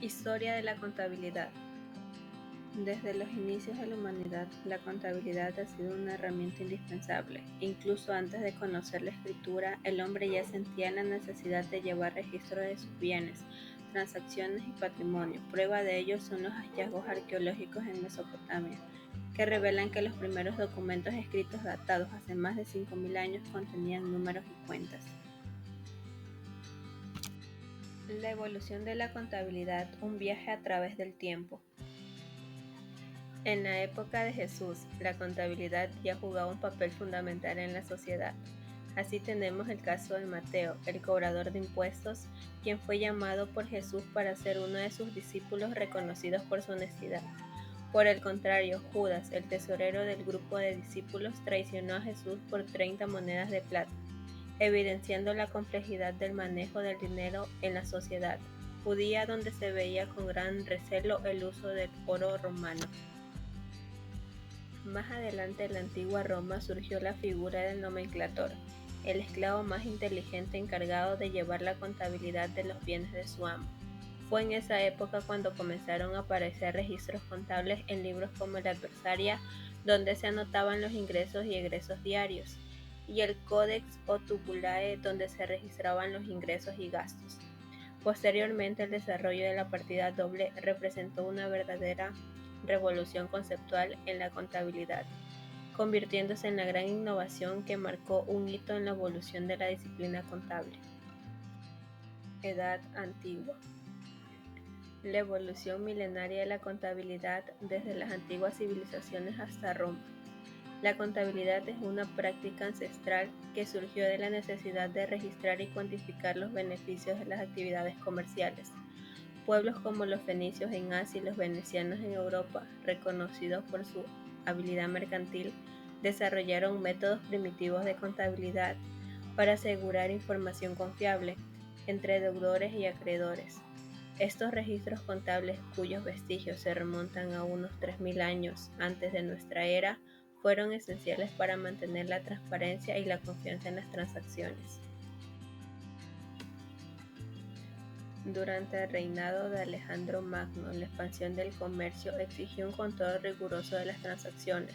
Historia de la contabilidad. Desde los inicios de la humanidad, la contabilidad ha sido una herramienta indispensable. Incluso antes de conocer la escritura, el hombre ya sentía la necesidad de llevar registro de sus bienes, transacciones y patrimonio. Prueba de ello son los hallazgos arqueológicos en Mesopotamia, que revelan que los primeros documentos escritos datados hace más de 5.000 años contenían números y cuentas. La evolución de la contabilidad, un viaje a través del tiempo. En la época de Jesús, la contabilidad ya jugaba un papel fundamental en la sociedad. Así tenemos el caso de Mateo, el cobrador de impuestos, quien fue llamado por Jesús para ser uno de sus discípulos reconocidos por su honestidad. Por el contrario, Judas, el tesorero del grupo de discípulos, traicionó a Jesús por 30 monedas de plata, evidenciando la complejidad del manejo del dinero en la sociedad judía, donde se veía con gran recelo el uso del oro romano. Más adelante en la antigua Roma surgió la figura del nomenclator, el esclavo más inteligente encargado de llevar la contabilidad de los bienes de su amo. Fue en esa época cuando comenzaron a aparecer registros contables en libros como el Adversaria, donde se anotaban los ingresos y egresos diarios, y el Codex o Tubulae, donde se registraban los ingresos y gastos. Posteriormente, el desarrollo de la partida doble representó una verdadera revolución conceptual en la contabilidad, convirtiéndose en la gran innovación que marcó un hito en la evolución de la disciplina contable. Edad antigua. La evolución milenaria de la contabilidad desde las antiguas civilizaciones hasta Roma. La contabilidad es una práctica ancestral que surgió de la necesidad de registrar y cuantificar los beneficios de las actividades comerciales. Pueblos como los fenicios en Asia y los venecianos en Europa, reconocidos por su habilidad mercantil, desarrollaron métodos primitivos de contabilidad para asegurar información confiable entre deudores y acreedores. Estos registros contables, cuyos vestigios se remontan a unos 3.000 años antes de nuestra era, fueron esenciales para mantener la transparencia y la confianza en las transacciones. Durante el reinado de Alejandro Magno, la expansión del comercio exigió un control riguroso de las transacciones,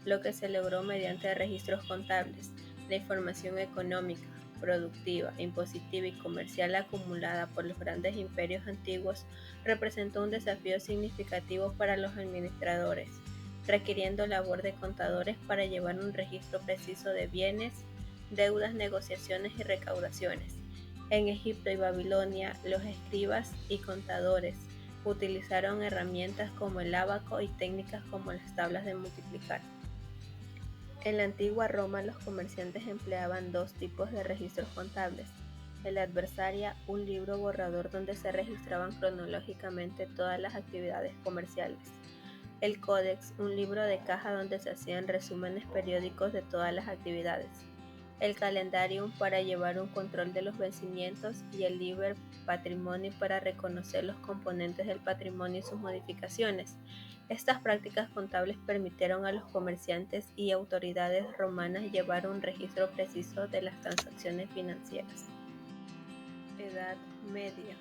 lo que se logró mediante registros contables. La información económica, productiva, impositiva y comercial acumulada por los grandes imperios antiguos representó un desafío significativo para los administradores, requiriendo labor de contadores para llevar un registro preciso de bienes, deudas, negociaciones y recaudaciones. En Egipto y Babilonia, los escribas y contadores utilizaron herramientas como el ábaco y técnicas como las tablas de multiplicar. En la antigua Roma, los comerciantes empleaban dos tipos de registros contables: el Adversaria, un libro borrador donde se registraban cronológicamente todas las actividades comerciales; el Codex, un libro de caja donde se hacían resúmenes periódicos de todas las actividades; el Calendarium para llevar un control de los vencimientos; y el Liber Patrimoni para reconocer los componentes del patrimonio y sus modificaciones. Estas prácticas contables permitieron a los comerciantes y autoridades romanas llevar un registro preciso de las transacciones financieras. Edad Media.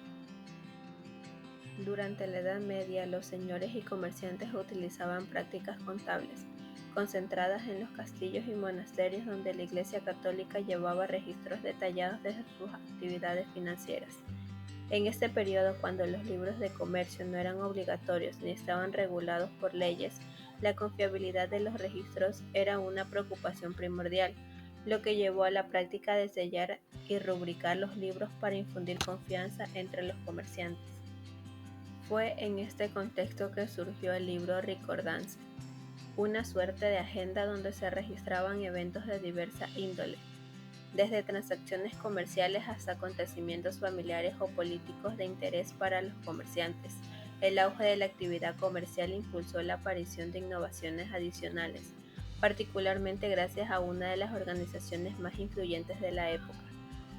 Durante la Edad Media, los señores y comerciantes utilizaban prácticas contables concentradas en los castillos y monasterios, donde la Iglesia Católica llevaba registros detallados de sus actividades financieras. En este periodo, cuando los libros de comercio no eran obligatorios ni estaban regulados por leyes, la confiabilidad de los registros era una preocupación primordial, lo que llevó a la práctica de sellar y rubricar los libros para infundir confianza entre los comerciantes. Fue en este contexto que surgió el libro Ricordance, una suerte de agenda donde se registraban eventos de diversa índole, desde transacciones comerciales hasta acontecimientos familiares o políticos de interés para los comerciantes. El auge de la actividad comercial impulsó la aparición de innovaciones adicionales, particularmente gracias a una de las organizaciones más influyentes de la época,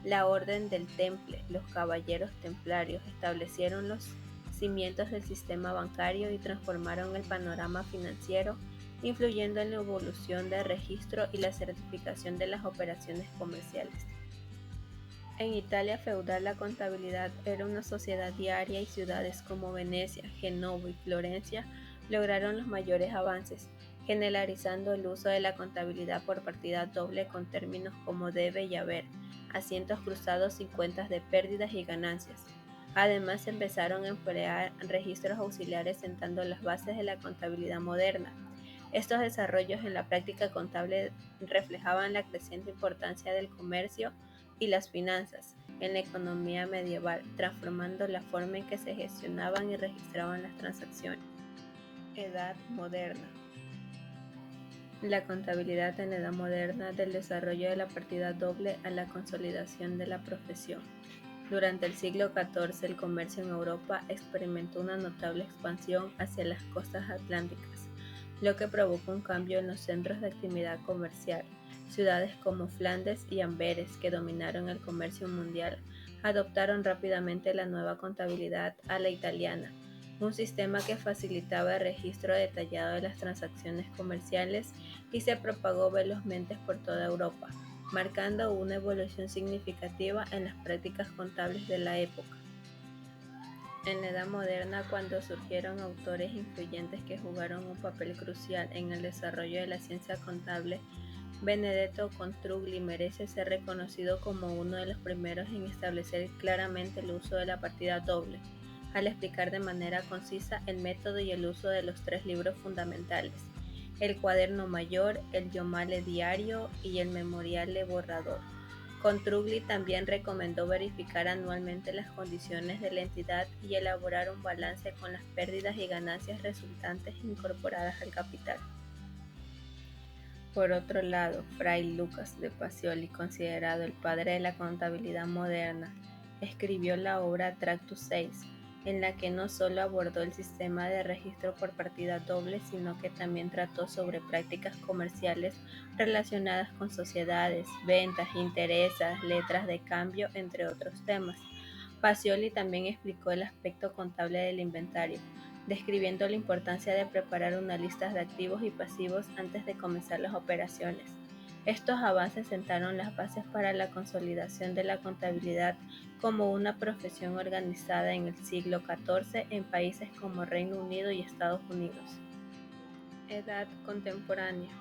la Orden del Temple. Los caballeros templarios establecieron los cimientos del sistema bancario y transformaron el panorama financiero, influyendo en la evolución del registro y la certificación de las operaciones comerciales. En Italia feudal la contabilidad era una sociedad diaria y ciudades como Venecia, Génova y Florencia lograron los mayores avances, generalizando el uso de la contabilidad por partida doble con términos como debe y haber, asientos cruzados y cuentas de pérdidas y ganancias. Además, empezaron a emplear registros auxiliares sentando las bases de la contabilidad moderna. Estos desarrollos en la práctica contable reflejaban la creciente importancia del comercio y las finanzas en la economía medieval, transformando la forma en que se gestionaban y registraban las transacciones. Edad moderna. La contabilidad en la Edad Moderna, del desarrollo de la partida doble a la consolidación de la profesión. Durante el siglo XIV, el comercio en Europa experimentó una notable expansión hacia las costas atlánticas, lo que provocó un cambio en los centros de actividad comercial. Ciudades como Flandes y Amberes, que dominaron el comercio mundial, adoptaron rápidamente la nueva contabilidad a la italiana, un sistema que facilitaba el registro detallado de las transacciones comerciales y se propagó velozmente por toda Europa, marcando una evolución significativa en las prácticas contables de la época. En la Edad Moderna, cuando surgieron autores influyentes que jugaron un papel crucial en el desarrollo de la ciencia contable, Benedetto Contrugli merece ser reconocido como uno de los primeros en establecer claramente el uso de la partida doble, al explicar de manera concisa el método y el uso de los tres libros fundamentales: el cuaderno mayor, el Yomale diario y el memoriale borrador. Contrugli también recomendó verificar anualmente las condiciones de la entidad y elaborar un balance con las pérdidas y ganancias resultantes incorporadas al capital. Por otro lado, Fray Lucas de Pacioli, considerado el padre de la contabilidad moderna, escribió la obra Tractus 6, en la que no solo abordó el sistema de registro por partida doble, sino que también trató sobre prácticas comerciales relacionadas con sociedades, ventas, intereses, letras de cambio, entre otros temas. Pacioli también explicó el aspecto contable del inventario, describiendo la importancia de preparar una lista de activos y pasivos antes de comenzar las operaciones. Estos avances sentaron las bases para la consolidación de la contabilidad como una profesión organizada en el siglo XIV en países como Reino Unido y Estados Unidos. Edad contemporánea.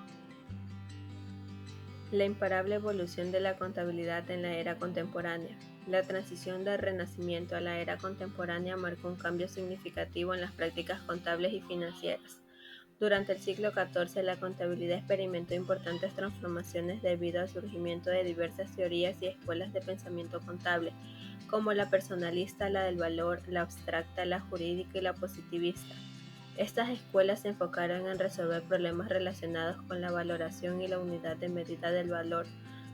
La imparable evolución de la contabilidad en la era contemporánea. La transición del Renacimiento a la era contemporánea marcó un cambio significativo en las prácticas contables y financieras. Durante el siglo XIV, la contabilidad experimentó importantes transformaciones debido al surgimiento de diversas teorías y escuelas de pensamiento contable, como la personalista, la del valor, la abstracta, la jurídica y la positivista. Estas escuelas se enfocaron en resolver problemas relacionados con la valoración y la unidad de medida del valor,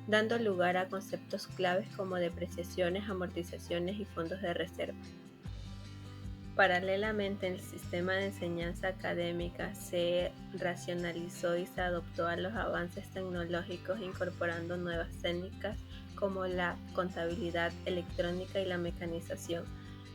dando lugar a conceptos claves como depreciaciones, amortizaciones y fondos de reserva. Paralelamente, el sistema de enseñanza académica se racionalizó y se adaptó a los avances tecnológicos, incorporando nuevas técnicas como la contabilidad electrónica y la mecanización.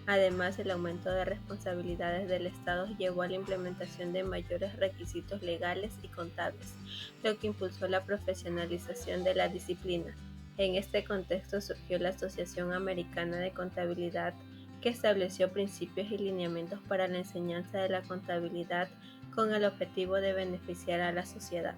Además, el aumento de responsabilidades del Estado llevó a la implementación de mayores requisitos legales y contables, lo que impulsó la profesionalización de la disciplina. En este contexto surgió la Asociación Americana de Contabilidad, que estableció principios y lineamientos para la enseñanza de la contabilidad con el objetivo de beneficiar a la sociedad.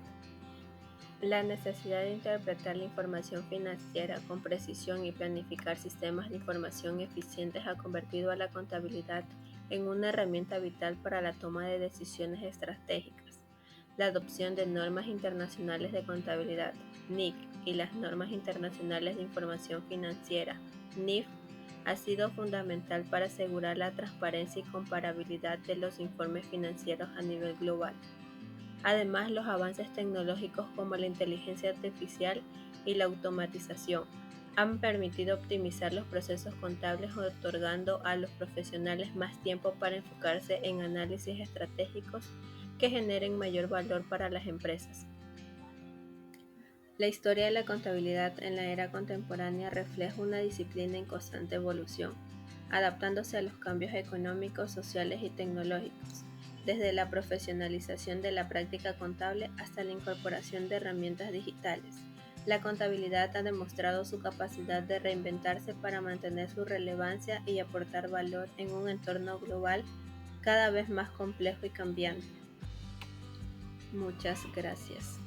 La necesidad de interpretar la información financiera con precisión y planificar sistemas de información eficientes ha convertido a la contabilidad en una herramienta vital para la toma de decisiones estratégicas. La adopción de normas internacionales de contabilidad, NIC, y las normas internacionales de información financiera, NIF, ha sido fundamental para asegurar la transparencia y comparabilidad de los informes financieros a nivel global. Además, los avances tecnológicos como la inteligencia artificial y la automatización han permitido optimizar los procesos contables, otorgando a los profesionales más tiempo para enfocarse en análisis estratégicos que generen mayor valor para las empresas. La historia de la contabilidad en la era contemporánea refleja una disciplina en constante evolución, adaptándose a los cambios económicos, sociales y tecnológicos, desde la profesionalización de la práctica contable hasta la incorporación de herramientas digitales. La contabilidad ha demostrado su capacidad de reinventarse para mantener su relevancia y aportar valor en un entorno global cada vez más complejo y cambiante. Muchas gracias.